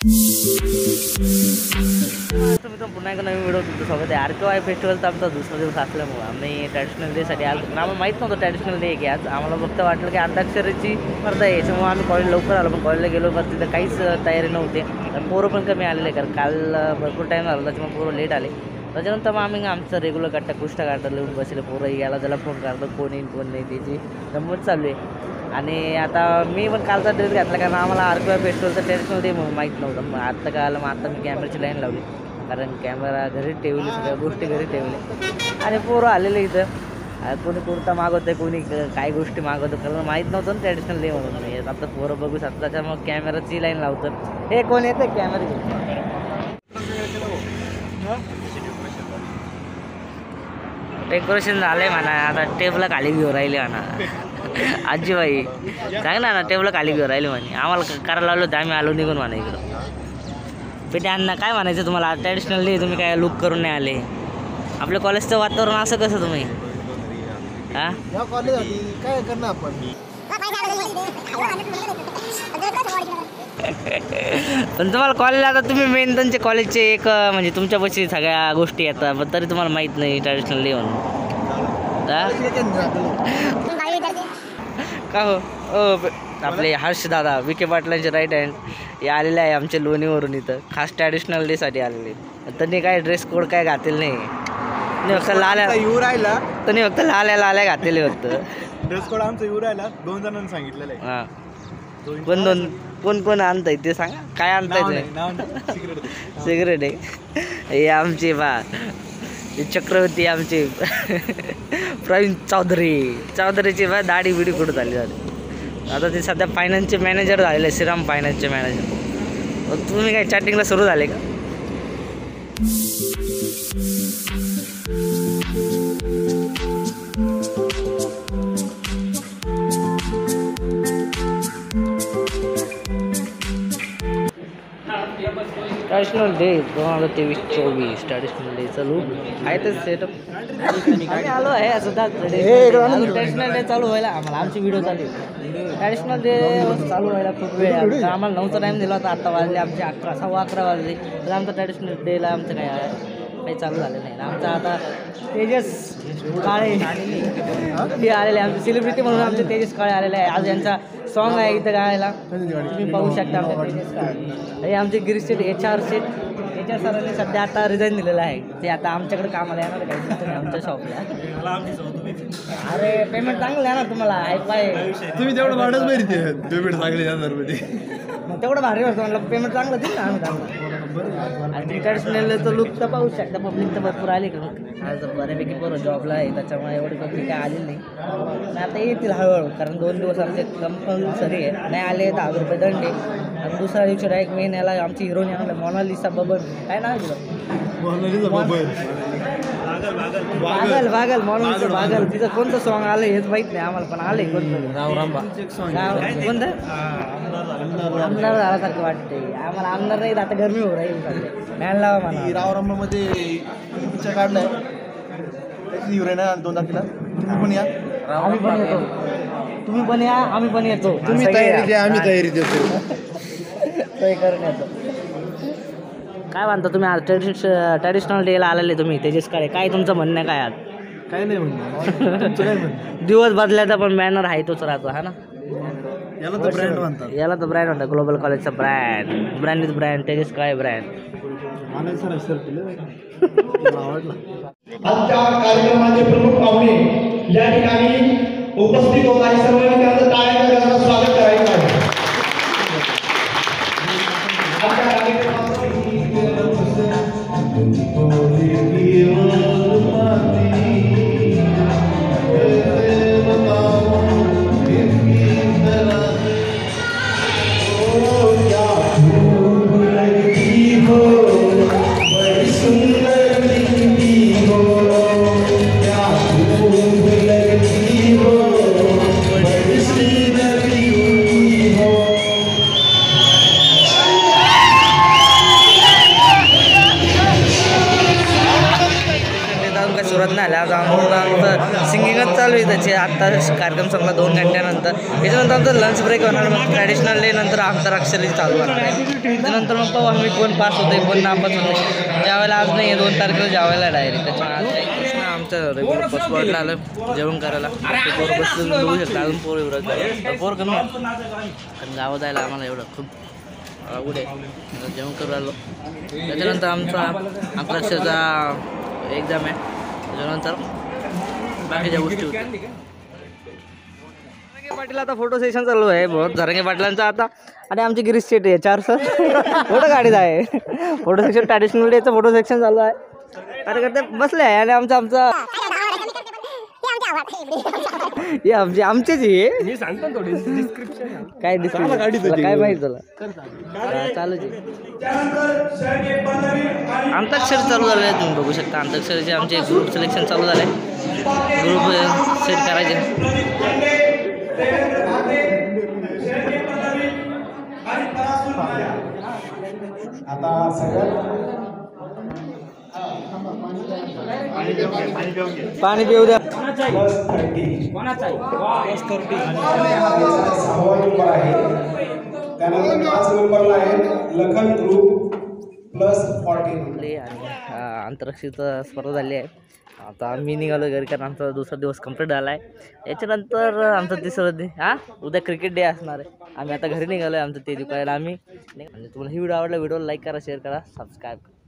पुन्हा एक नवीन व्हिडिओ तुमचं स्वागत आहे. RKY फेस्टिवलचा आमचा दुसरा दिवस असल्यामुळं आम्ही ट्रॅडिशनल डेसाठी आलो. आम्हाला माहीत नव्हतं ट्रॅडिशनल डे की आज. आम्हाला फक्त वाटलं की अंताक्षरीची स्पर्धा आहे, याच्यामुळे आम्ही कॉलेज लवकर आलो. पण कॉलेजला गेलो पण तिथं काहीच तयारी नव्हते. पोरं पण कमी आलेले, कारण काल भरपूर टाईम झाला त्याच्यामुळे पोरं लेट आले. त्याच्यानंतर मग आम्ही आमचं रेग्युलर काढता कुष्टा काढता लिहून बसले. पोरं याला त्याला फोन करतो, कोण येईल कोण नाही, त्याची गंमत चालू आहे. आणि आता मी पण कालचा ड्रेस घातला, कारण आम्हाला RKY फेस्टिवलचा ट्रॅडिशनल डे म्हणून माहीत नव्हतं. मग आत्ता काय आलं, मग आता मी कॅमेऱ्याची लाईन लावली, कारण कॅमेरा घरी ठेवली, सगळ्या गोष्टी घरी ठेवल्या. आणि पोरं आलेले इथं, कोणी कुर्ता मागवतं, कोणी काही गोष्टी मागवतं, कारण माहीत नव्हतं ना ट्रॅडिशनल डे म्हणून. आता पोरं बघू शकतात, त्याच्यामुळे कॅमेराची लाईन लावतं. हे कोण येतं कॅमेरा घेऊन? डेकोरेशन झालंय म्हणा, आता टेबल खाली घेऊन राहिले म्हणा. आजीबाई सांग ना, टेबल खाली घेऊन राहिले म्हणे. आम्हाला करायला लावलं होतं, आम्ही आलो निघून म्हणा इकडं. पेटे अण्णा काय म्हणायचं तुम्हाला? ट्रॅडिशनल डे तुम्ही काय लुक करून नाही आले? आपल्या कॉलेजचं वातावरण असं कसं तुम्ही हां कॉलेज काय करणार आपण? पण तुम्हाला कॉलेजला आता तुम्ही मेन त्यांचे कॉलेजचे एक म्हणजे तुमच्यापाशी सगळ्या गोष्टी येतात, पण तरी तुम्हाला माहीत नाही ट्रॅडिशनल डे म्हणून का हो? आपले हर्ष दादा विखे पाटलांचे राईट हँड हे आलेले आहे आमच्या लोणीवरून इथं, खास ट्रॅडिशनल डेसाठी आलेले. त्यांनी काय ड्रेस कोड काय घातलेलं नाही, फक्त लाल्या येऊ राहिला. त्यांनी फक्त लाल्या घातलेले फक्त. ड्रेस कोड आमचं येऊ राहिला, 2 जणांनी सांगितलेलं आहे. हां, कोण आणताय ते सांगा, काय आणताय ते? सिगरेट आहे हे आमचे चक्रवर्ती आमचे प्रवीण चौधरीची दाढी बिडी कुठं झाली आता. ते सध्या फायनान्सचे मॅनेजर झालेले, श्रीराम फायनान्सचे मॅनेजर. तुम्ही काय चॅटिंगला सुरू झाले का? ट्रॅडिशनल डे 2023-24 ट्रॅडिशनल डे चालू आहे. तर सेटअप आम्ही आलो आहे असं. ट्रॅडिशनल डे चालू व्हायला आम्हाला आमची व्हिडिओ चालू आहे. ट्रॅडिशनल डे चालू व्हायला खूप वेळ आहे. आम्हाला 9चा टाईम दिला होता, आता वाजले आमचे 11 वाजले. तर आमचं ट्रॅडिशनल डेला आमचं काही चालू झालं नाही. आमचं आता तेजस काळे हे आलेले, आमचे सेलिब्रिटी म्हणून आमचे तेजस काळे आलेले आहे. आज यांचा सॉन्ग आहे इथं गायला, तुम्ही पाहू शकता. आमच्या तेजस काळे हे आमचे गिरीश सेट HR सरांनी सध्या आता रिझाईन दिलेलं आहे. ते आता आमच्याकडे कामाला येणार काही नाही आमच्या शॉपला. अरे पेमेंट चांगलं आहे ना तुम्हाला? तुम्ही तेवढं वाढच माहिती पेमेंट चांगले जाणार मध्ये, मग तेवढं भारी वाटतं मला. पेमेंट चांगलं देईल ना आम्ही चांगलं. आणि तुम्ही ट्रॅडिशनलचं लुक तर पाहू शकता. पब्लिक तर भरपूर आली का? आज बऱ्यापैकी बरं जॉबला आहे, त्याच्यामुळे एवढी पब्लिक काय आली नाही. आता येतील हळूहळू, कारण 2 दिवस आमचे कंपल्सरी आहे. नाही आले 10 रुपये दंड आहे. आणि दुसऱ्या दिवशी डायरेक्ट मेन याला आमची हिरोईन आणलं मोनालिसा बबन. काय नाव आहे भागल मोनालिसा भागल. तिचं कोणतं सॉन्ग आलं हेच माहीत नाही आम्हाला, पण आलंय कोणतं कोणतं आमदार झाल्यासारखं वाटते आम्हाला. आमदार नाही आता गरमी हो राहील मॅन लावा मला. रावरांबामध्ये पिक्चर काढलाय त्याची हिरोईन आहे 2 तारखेला. तुम्ही पण या, आम्ही पण येतो. तुम्ही पण या, आम्ही पण येतो. तुम्ही तयारी द्या, आम्ही तयारी देतो. सोय करून येतो. काय म्हणता तुम्ही आज ट्रॅडिशनल डेला आलेले तुम्ही तेजस काळे? काय तुमचं म्हणणं काय आज? काय नाही म्हणणं. दिवस बदलायचा पण बॅनर आहे तोच राहतो हा ना. याला तर ब्रँड म्हणतात. ग्लोबल कॉलेजचा brand is brand, Tejas Kale brand. आजच्या कार्यक्रमाचे प्रमुख पाहुणे या ठिकाणी उपस्थित होत आहे. सर्वांनी त्यांचं टाळ्यांच्या गजरात स्वागत करायचं आहे. आजच्या कार्यक्रमाचं नाही आले. आज आमचं सिंगिंगच चालू आहे त्याची. आत्ता कार्यक्रम संपला 2 घंट्यानंतर. त्याच्यानंतर आमचं लंच ब्रेक होणार. मग ट्रॅडिशनल डे नंतर अंतराक्षरी चालू होणार आहे. त्यानंतर मग पाहू आम्ही कोण पास होते कोण नापास होते. ज्यावेळेला आज नाही 2 तारखेला जेवायला डायरेक्ट. त्याच्यामुळे आज आमच्या रेग्युलर फर्स्ट स्पॉटला आलं जेवण करायला. ते पोरं बसलं बघू शकता. अजून पोरं एवढं पोरं कमी कारण गावात जायला आम्हाला एवढं खूप अवघड आहे. जेवण करू आलो. त्याच्यानंतर आमचा अंतराक्षरचा एक्झाम आहे. त्याच्यानंतर बाकीच्या गोष्टी होत्या. झरंगे पाटील आता फोटो सेशन चालू आहे बहुत. झरंगे पाटलांचा आता आणि आमची गिरीश शेट आहे 4 सर फोटो काढीत आहे. फोटो सेक्शन ट्रॅडिशनल डेचं फोटो सेक्शन चालू आहे. कार्यकर्ते बसले आहे आणि आमचा हे आमचेच हे सांगतो थोडी डिस्क्रिप्शन काय डिस्क्रिप्शन काय माहिती तुला चालूच अंताक्षरी चालू झाले आहे. तुम्ही बघू शकता अंताक्षरीचे आमचे ग्रुप सिलेक्शन चालू झाले. ग्रुप सेट करायचे. आता सगळ्यात पाणी पिऊ द्या. त्यानंतर 5 नंबरला आहे लखन ग्रुप +40. आणि आंतरराष्ट्रीय स्पर्धा झाली आहे. आता आम्ही निघालो घरी कारण आमचा दुसरा दिवस कंप्लीट झाला आहे. याच्यानंतर आमचा तिसरा उद्या क्रिकेट डे असणार आहे. आम्ही आता घरी निघालो आहे. आमचं ते दुपारला आम्ही तुम्हाला ही व्हिडिओ आवडला व्हिडिओला लाईक करा शेअर करा सबस्क्राईब करा.